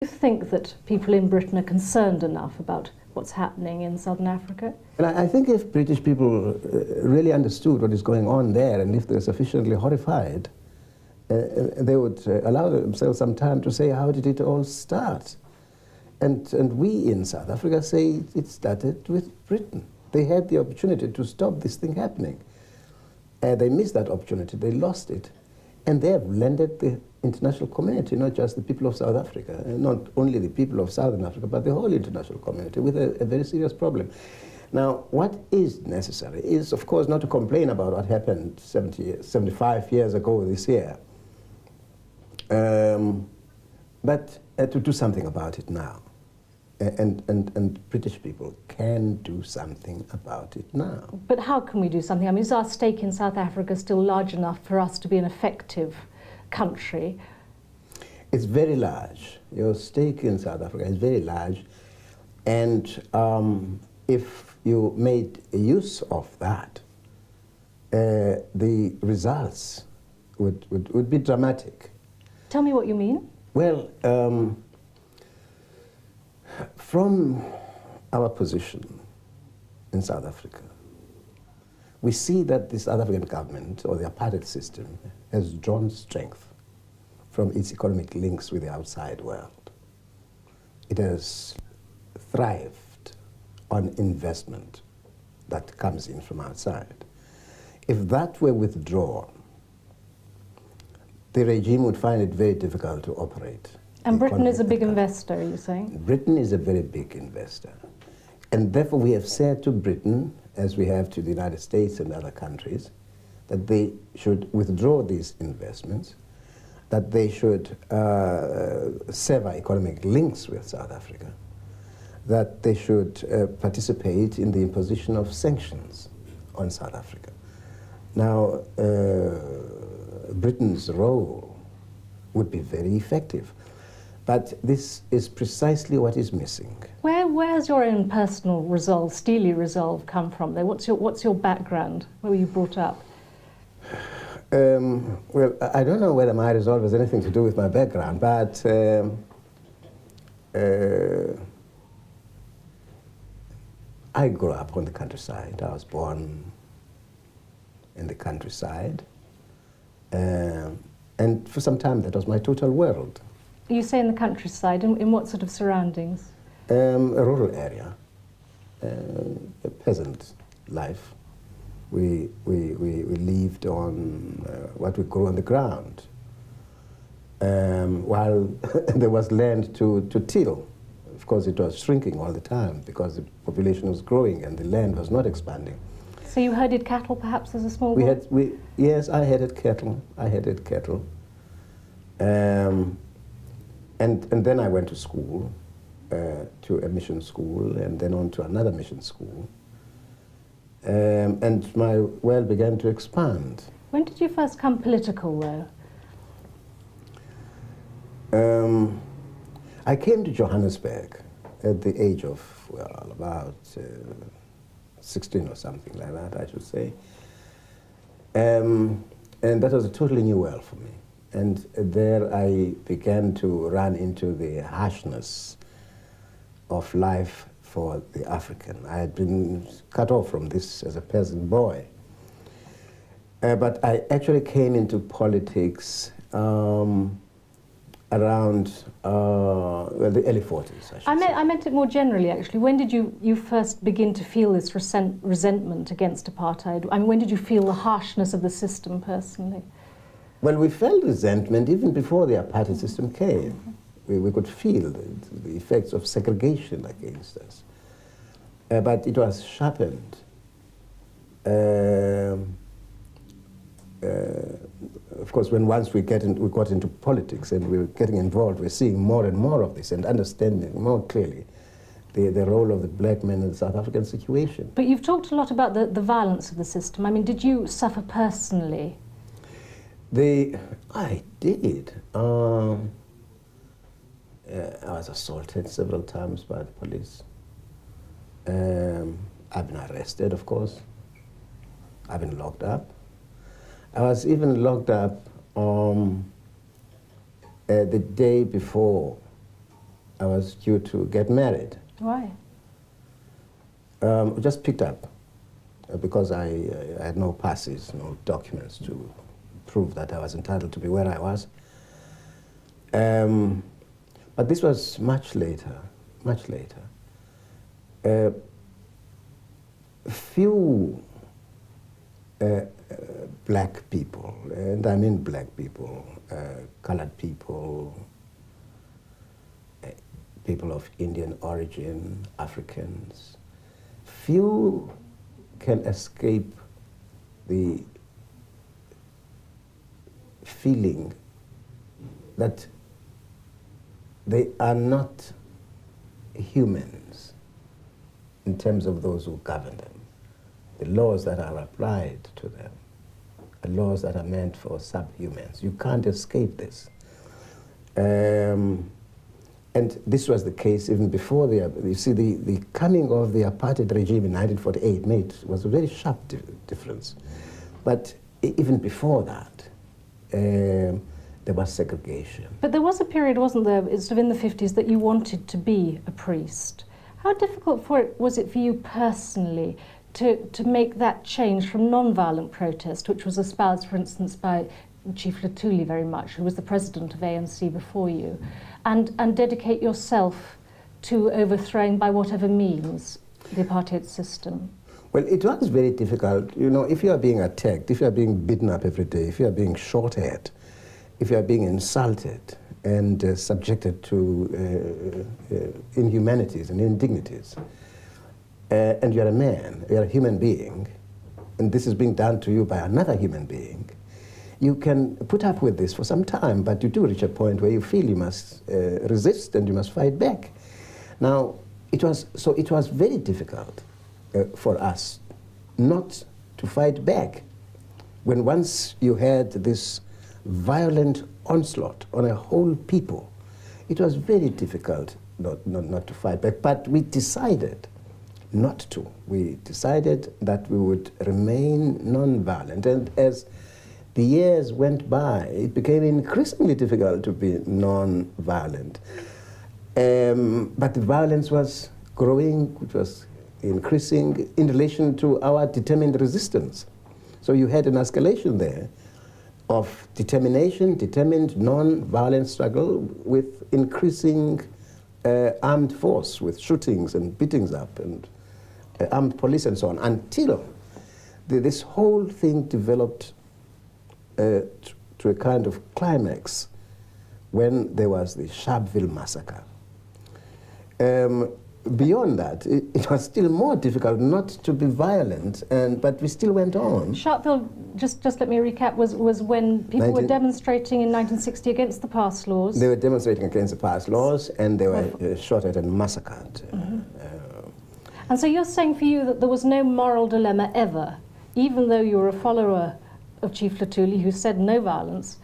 Do you think that people in Britain are concerned enough about what's happening in Southern Africa? Well, I think if British people really understood what is going on there, and if they're sufficiently horrified, they would allow themselves some time to say, how did it all start? And we in South Africa say it started with Britain. They had the opportunity to stop this thing happening. They missed that opportunity, they lost it. And they have landed the international community, not just the people of South Africa, not only the people of Southern Africa, but the whole international community with a very serious problem. Now, what is necessary is, of course, not to complain about what happened 75 years ago this year, but to do something about it now. And British people can do something about it now. But how can we do something? I mean, is our stake in South Africa still large enough for us to be an effective country? It's very large. Your stake in South Africa is very large. And if you made use of that, the results would be dramatic. Tell me what you mean. Well, from our position in South Africa, we see that the South African government, or the apartheid system, has drawn strength from its economic links with the outside world. It has thrived on investment that comes in from outside. If that were withdrawn, the regime would find it very difficult to operate. And Britain is a big investor, are you saying? Britain is a very big investor. And therefore we have said to Britain, as we have to the United States and other countries, that they should withdraw these investments, that they should sever economic links with South Africa, that they should participate in the imposition of sanctions on South Africa. Now, Britain's role would be very effective. But this is precisely what is missing. Where's your own personal resolve, steely resolve, come from there? What's your background? Where were you brought up? Well, I don't know whether my resolve has anything to do with my background, but I grew up on the countryside. I was born in the countryside. And for some time, that was my total world. You say in the countryside, in what sort of surroundings? A rural area, a peasant life. We lived on what we grew on the ground, while there was land to till. Of course, it was shrinking all the time because the population was growing and the land was not expanding. So you herded cattle, perhaps, as a small boy? Yes, I herded cattle. And then I went to school, to a mission school, and then on to another mission school. And my world began to expand. When did you first come political, though? I came to Johannesburg at the age of, well, about 16 or something like that, I should say. And that was a totally new world for me. And there I began to run into the harshness of life for the African. I had been cut off from this as a peasant boy. But I actually came into politics around well, the early 40s, I should say. I meant it more generally, actually. When did you first begin to feel this resentment against apartheid? I mean, when did you feel the harshness of the system, personally? Well, we felt resentment even before the apartheid system came. We could feel the effects of segregation against us. But it was sharpened. Of course, once we got into politics and we were getting involved, we're seeing more and more of this and understanding more clearly the role of the black man in the South African situation. But you've talked a lot about the violence of the system. I mean, did you suffer personally? I did. I was assaulted several times by the police. I've been arrested, of course. I've been locked up. I was even locked up the day before I was due to get married. Why? Just picked up because I had no passes, no documents to prove that I was entitled to be where I was. But this was much later, much later. Few black people, and I mean black people, colored people, people of Indian origin, Africans, few can escape the feeling that they are not humans in terms of those who govern them. The laws that are applied to them are laws that are meant for subhumans. You can't escape this. And this was the case even before you see, the coming of the apartheid regime in 1948 was a very sharp difference. But even before that, there was segregation. But there was a period, wasn't there, sort of in the 50s, that you wanted to be a priest. How difficult was it for you personally to make that change from non-violent protest, which was espoused, for instance, by Chief Luthuli very much, who was the president of ANC before you, and dedicate yourself to overthrowing, by whatever means, the apartheid system? Well, it was very difficult. You know, if you are being attacked, if you are being beaten up every day, if you are being shot at, if you are being insulted and subjected to inhumanities and indignities, and you're a man, you're a human being, and this is being done to you by another human being, you can put up with this for some time, but you do reach a point where you feel you must resist and you must fight back. Now, it was very difficult for us not to fight back when once you had this violent onslaught on a whole people. It was very difficult not to fight back, but we decided not to. We decided that we would remain non-violent, and as the years went by, it became increasingly difficult to be non-violent. But the violence was growing, which was increasing in relation to our determined resistance. So you had an escalation there of determined non-violent struggle with increasing armed force, with shootings and beatings up and armed police and so on, until this whole thing developed to a kind of climax when there was the Sharpeville massacre. Beyond that, it was still more difficult not to be violent, but we still went on. Sharpeville, just let me recap, was when people were demonstrating in 1960 against the pass laws. They were demonstrating against the pass laws, and they were shot at and massacred. And so you're saying for you that there was no moral dilemma ever, even though you were a follower of Chief Luthuli, who said no violence,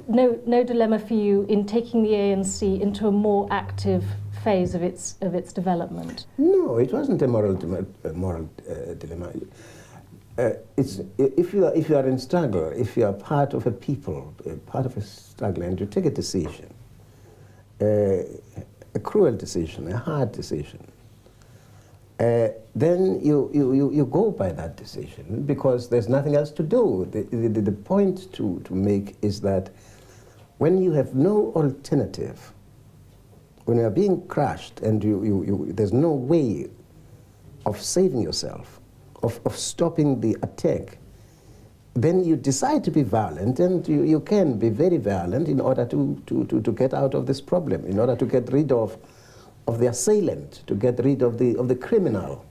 no dilemma for you in taking the ANC into a more active phase of its development? No, it wasn't a moral dilemma. If you are in struggle, if you are part of a people, part of a struggle, and you take a decision, a cruel decision, a hard decision, then you go by that decision because there's nothing else to do. The point to make is that when you have no alternative, when you are being crushed and there's no way of saving yourself, of stopping the attack, then you decide to be violent, and you can be very violent in order to get out of this problem, in order to get rid of the assailant, to get rid of the criminal.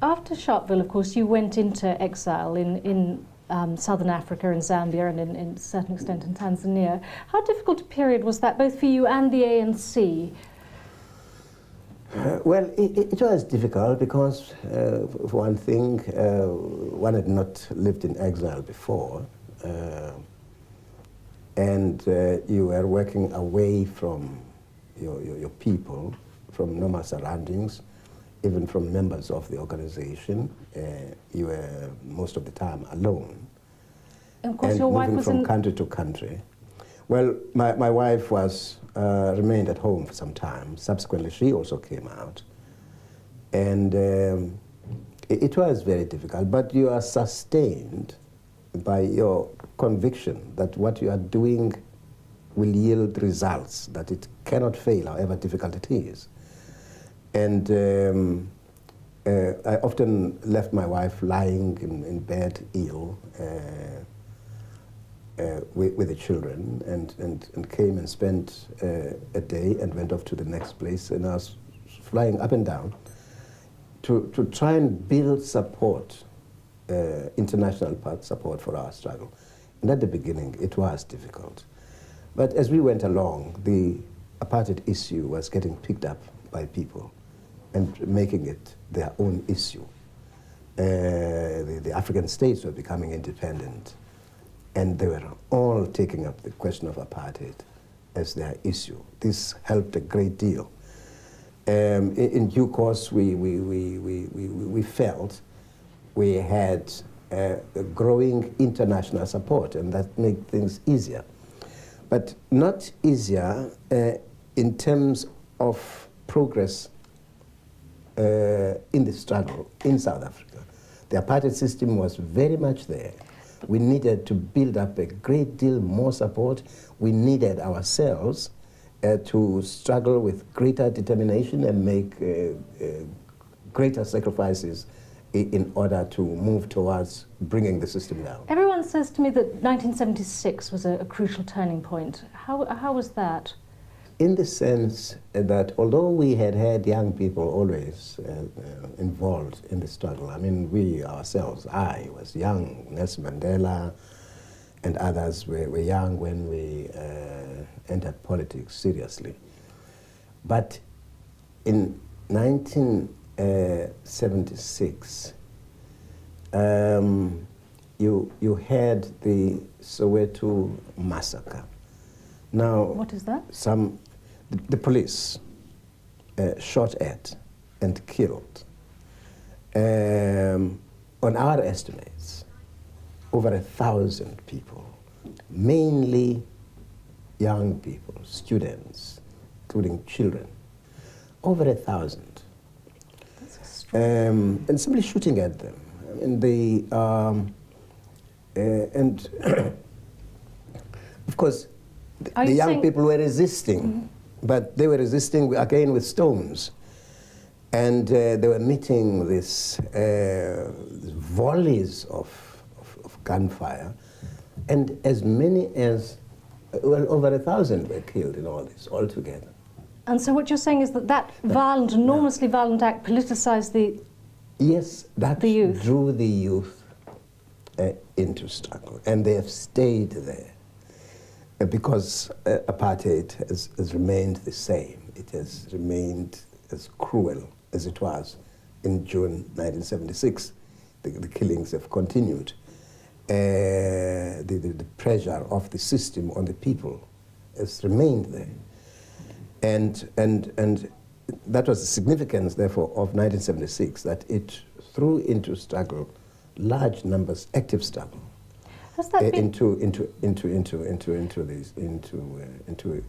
After Sharpeville, of course, you went into exile in Southern Africa and Zambia, and in a certain extent in Tanzania. How difficult a period was that, both for you and the ANC? Well, it was difficult because, for one thing, one had not lived in exile before, and you were working away from your people, from normal surroundings, even from members of the organization. You were most of the time alone. And of course, and your wife moving was from country to country. Well, my wife was remained at home for some time. Subsequently, she also came out. And it was very difficult, but you are sustained by your conviction that what you are doing will yield results, that it cannot fail, however difficult it is. And I often left my wife lying in bed ill with the children, and came and spent a day and went off to the next place, and I was flying up and down to try and build support, international support for our struggle. And at the beginning, it was difficult. But as we went along, the apartheid issue was getting picked up by people and making it their own issue. The African states were becoming independent, and they were all taking up the question of apartheid as their issue. This helped a great deal. In due course, we felt we had a growing international support, and that made things easier. But not easier in terms of progress in the struggle in South Africa. The apartheid system was very much there. We needed to build up a great deal more support. We needed ourselves to struggle with greater determination and make greater sacrifices in order to move towards bringing the system down. Everyone says to me that 1976 was a crucial turning point. How was that? In the sense that although we had had young people always involved in the struggle, I mean, we ourselves, I was young, Nelson Mandela and others were young when we entered politics seriously. But in 1976, you had the Soweto massacre. Now, what is that? The police shot at and killed, on our estimates, over 1,000 people, mainly young people, students, including children, over 1,000. That's extreme. And simply shooting at them. I mean, and of course, the young people were resisting, but they were resisting again with stones. And they were meeting this volleys of gunfire, and as many as, well, over 1,000 were killed in all this altogether. And so what you're saying is that violent, enormously violent act politicized the Yes, that youth. Drew the youth into struggle, and they have stayed there because apartheid has remained the same. It has remained as cruel as it was in June 1976. The killings have continued. The pressure of the system on the people has remained there. And that was the significance, therefore, of 1976, that it threw into struggle large numbers, active struggle, Has that been into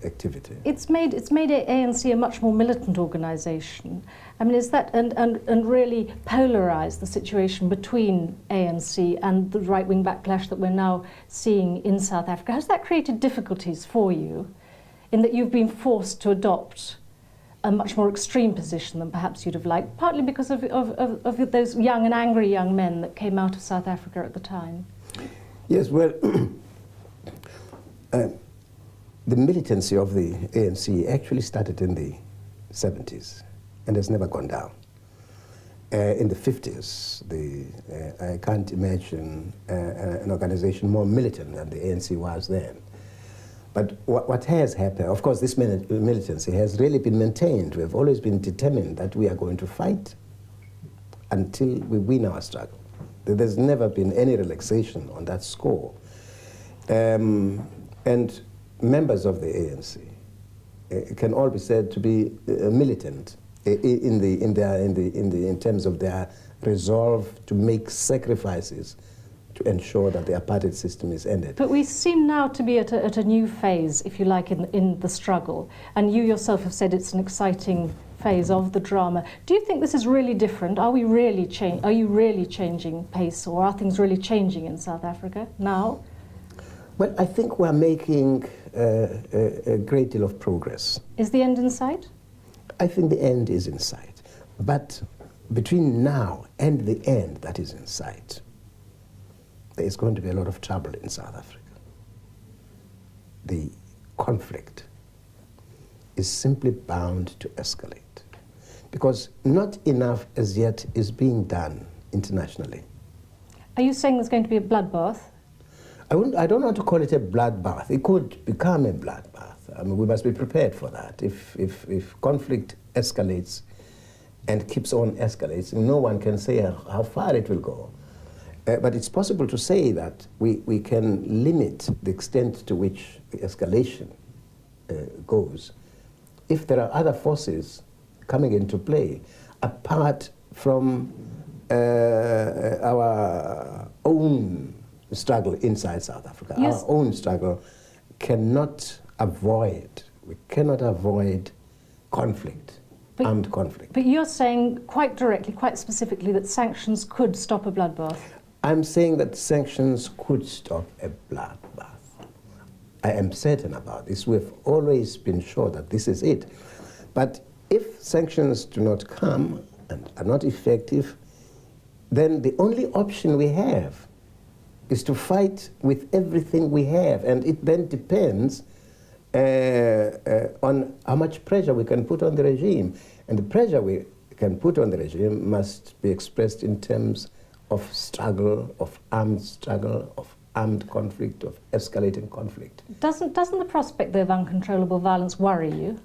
activity. It's made ANC a much more militant organisation. I mean, is that and really polarised the situation between ANC and the right-wing backlash that we're now seeing in South Africa? Has that created difficulties for you, in that you've been forced to adopt a much more extreme position than perhaps you'd have liked, partly because of those young and angry young men that came out of South Africa at the time? Yes, well, the militancy of the ANC actually started in the 70s and has never gone down. In the 50s, I can't imagine an organization more militant than the ANC was then. But what has happened, of course, this militancy has really been maintained. We have always been determined that we are going to fight until we win our struggle. There's never been any relaxation on that score. And members of the ANC can all be said to be militant in terms of their resolve to make sacrifices to to ensure that the apartheid system is ended. But we seem now to be at a new phase, if you like, in the struggle. And you yourself have said it's an exciting phase of the drama. Do you think this is really different? Are you really changing pace, or are things really changing in South Africa now? Well, I think we're making a great deal of progress. Is the end in sight? I think the end is in sight. But between now and the end that is in sight, there is going to be a lot of trouble in South Africa. The conflict is simply bound to escalate because not enough as yet is being done internationally. Are you saying there's going to be a bloodbath? I don't want to call it a bloodbath. It could become a bloodbath. I mean, we must be prepared for that. If conflict escalates and keeps on escalating, no one can say how far it will go. But it's possible to say that we can limit the extent to which the escalation goes if there are other forces coming into play apart from our own struggle inside South Africa. Yes. Our own struggle cannot avoid, we cannot avoid conflict, armed conflict. But you're saying quite directly, quite specifically, that sanctions could stop a bloodbath. I'm saying that sanctions could stop a bloodbath. I am certain about this. We've always been sure that this is it. But if sanctions do not come and are not effective, then the only option we have is to fight with everything we have. And it then depends on how much pressure we can put on the regime. And the pressure we can put on the regime must be expressed in terms of struggle, of armed conflict, of escalating conflict. Doesn't the prospect, though, of uncontrollable violence worry you?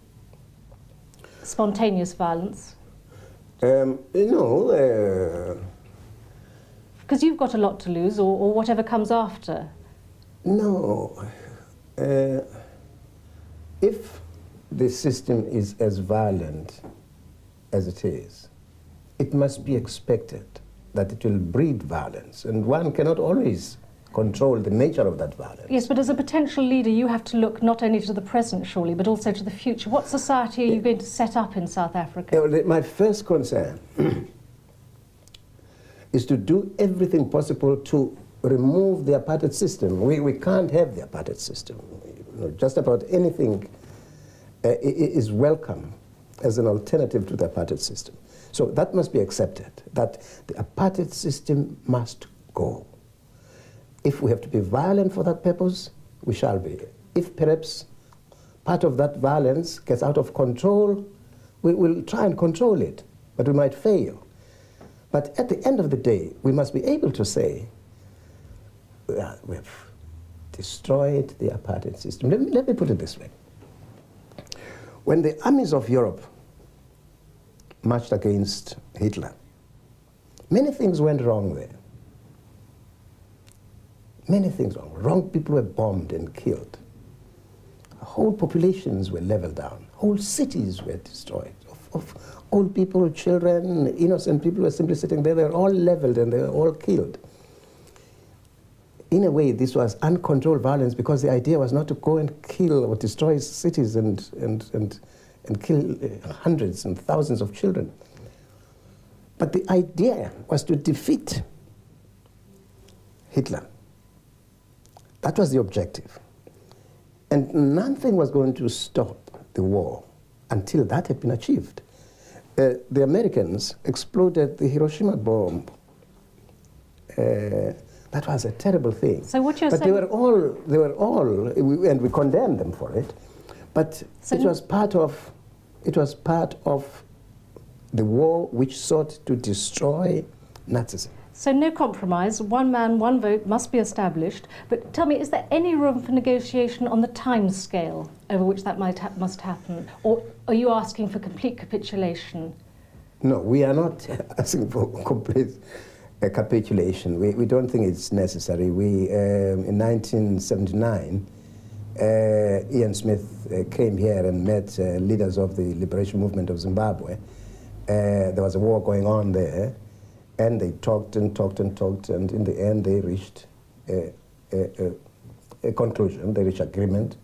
Spontaneous violence? No. Because you've got a lot to lose, or whatever comes after. No. If the system is as violent as it is, it must be expected that it will breed violence, and one cannot always control the nature of that violence. Yes, but as a potential leader, you have to look not only to the present, surely, but also to the future. What society are you going to set up in South Africa? My first concern is to do everything possible to remove the apartheid system. We can't have the apartheid system. Just about anything is welcome as an alternative to the apartheid system. So that must be accepted, that the apartheid system must go. If we have to be violent for that purpose, we shall be. If perhaps part of that violence gets out of control, we will try and control it, but we might fail. But at the end of the day, we must be able to say, we've destroyed the apartheid system. Let me put it this way. When the armies of Europe marched against Hitler, many things went wrong there. Many things wrong. Wrong people were bombed and killed. Whole populations were leveled down. Whole cities were destroyed. Of old people, children, innocent people were simply sitting there. They were all leveled and they were all killed. In a way, this was uncontrolled violence because the idea was not to go and kill or destroy cities and kill hundreds and thousands of children. But the idea was to defeat Hitler. That was the objective. And nothing was going to stop the war until that had been achieved. The Americans exploded the Hiroshima bomb. That was a terrible thing. So what you're saying... But they were all, and we condemned them for it, but so it was part of the war which sought to destroy Nazism. So no compromise, one man, one vote must be established. But tell me, is there any room for negotiation on the time scale over which that must happen? Or are you asking for complete capitulation? No, we are not asking for complete capitulation. We don't think it's necessary. In 1979, Ian Smith came here and met leaders of the liberation movement of Zimbabwe. There was a war going on there. And they talked and talked and talked, and in the end they reached a conclusion, they reach agreement,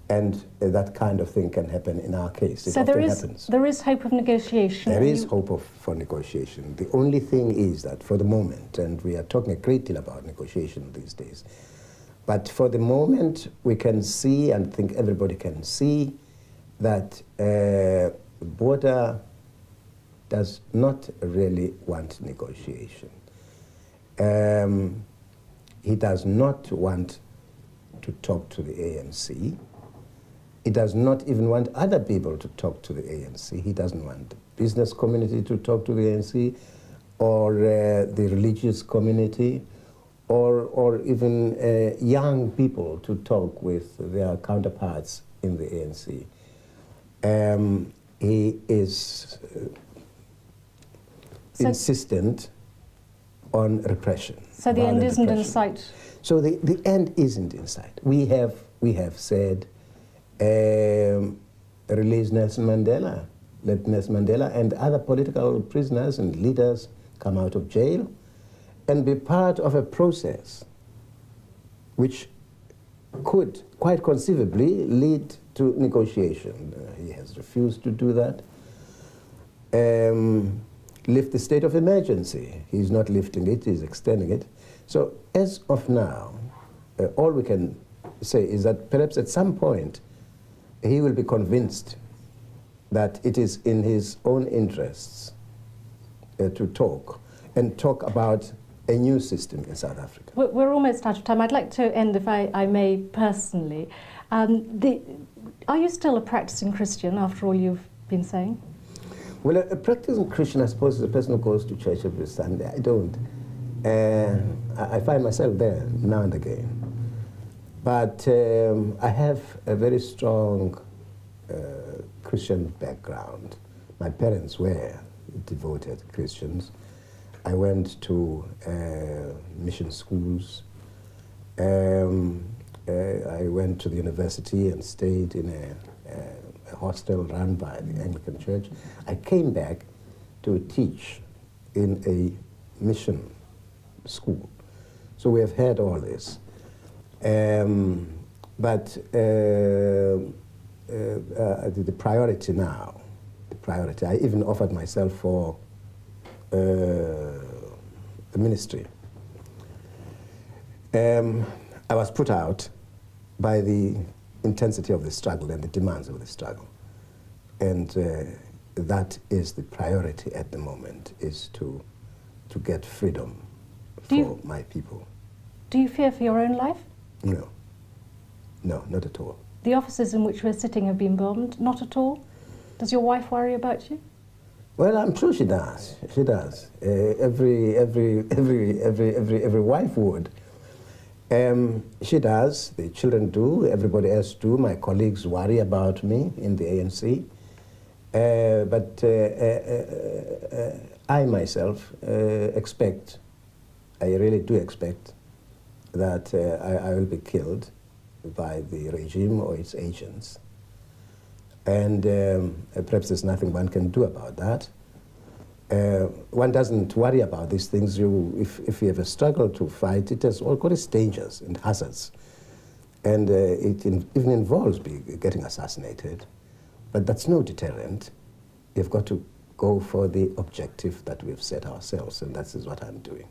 and that kind of thing can happen in our case. It so often happens. There is hope of negotiation. There is hope for negotiation. The only thing is that for the moment, and we are talking a great deal about negotiation these days, but for the moment we can see, and think everybody can see, that Botha does not really want negotiation. He does not want to talk to the ANC. He does not even want other people to talk to the ANC. He doesn't want the business community to talk to the ANC, or the religious community, or even young people to talk with their counterparts in the ANC. He is insistent on repression. So the end isn't in sight? So the end isn't in sight. We have said, release Nelson Mandela. Let Nelson Mandela and other political prisoners and leaders come out of jail and be part of a process which could quite conceivably lead to negotiation. He has refused to do that. Lift the state of emergency. He's not lifting it, he's extending it. So as of now, all we can say is that perhaps at some point he will be convinced that it is in his own interests to talk, and talk about a new system in South Africa. We're almost out of time. I'd like to end, if I may, personally. Are you still a practicing Christian after all you've been saying? Well, a practicing Christian, I suppose, is a person who goes to church every Sunday. I don't. I find myself there now and again. But I have a very strong Christian background. My parents were devoted Christians. I went to mission schools. I went to the university and stayed in a hostel run by the Anglican Church. I came back to teach in a mission school. So we have had all this. But the priority now, I even offered myself for the ministry. I was put out by the intensity of the struggle and the demands of the struggle. And that is the priority at the moment, is to get freedom for my people. Do you fear for your own life? No. No, not at all. The offices in which we're sitting have been bombed? Not at all? Does your wife worry about you? Well, I'm sure she does. She does. Every wife would. She does. The children do. Everybody else do. My colleagues worry about me in the ANC. But I myself expect, I really do expect, that I will be killed by the regime or its agents. And perhaps there's nothing one can do about that. One doesn't worry about these things. If you have a struggle to fight, it has all got its dangers and hazards. And it even involves getting assassinated. But that's no deterrent. You've got to go for the objective that we've set ourselves, and that is what I'm doing.